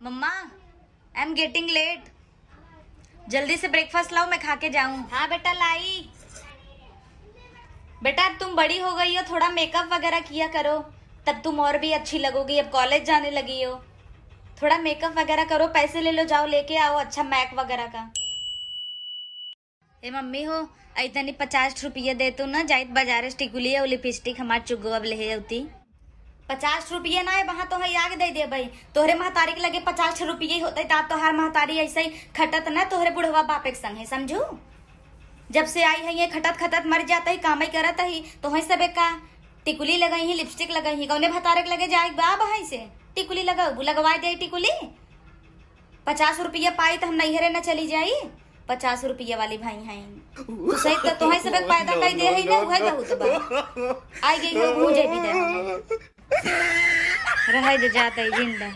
Mamma I am getting late, जल्दी से breakfast लाओ, मैं खा के जाऊं। हाँ बेटा लाई। बेटा अब तुम बड़ी हो गई हो, थोड़ा मेकअप वगैरह किया करो, तब तुम और भी अच्छी लगोगी। अब कॉलेज जाने लगी हो, थोड़ा मेकअप वगैरह करो। पैसे ले लो, जाओ लेके आओ अच्छा मैक वगैरह का। ए मम्मी हो, इतनी 50 रुपये दे तू ना, जाइत बाजार टिकुली और लिपस्टिक हमार चुगो अब ले होती। 50 रुपये ना है वहां तो है आग दे दे भाई। तोहरे महतारी के लगे 50 रुपये होते ता तोहार महतारी ऐसे ही खटत ना तोहरे बुढ़वा बापे के संग है, समझू। जब से आई है ये खटत खटत मर जाता ही, काम ही करत ही तो है सबे का टिकुली लगाई ही, लिपस्टिक लगाई ही। कौने भतारे के लगे जाए बा भाई से टिकुली लगाऊ, लगवा दे टिकुली। 50 रुपये पाई तो हम नैहरे न चली जाई। 50 रुपये वाली भाई हैं तो सही तो तुम्हें सब पैदा कर दे है ना, वही बहुत बा आई गई हो मुझे भी दे रहे जाता है जिंदा।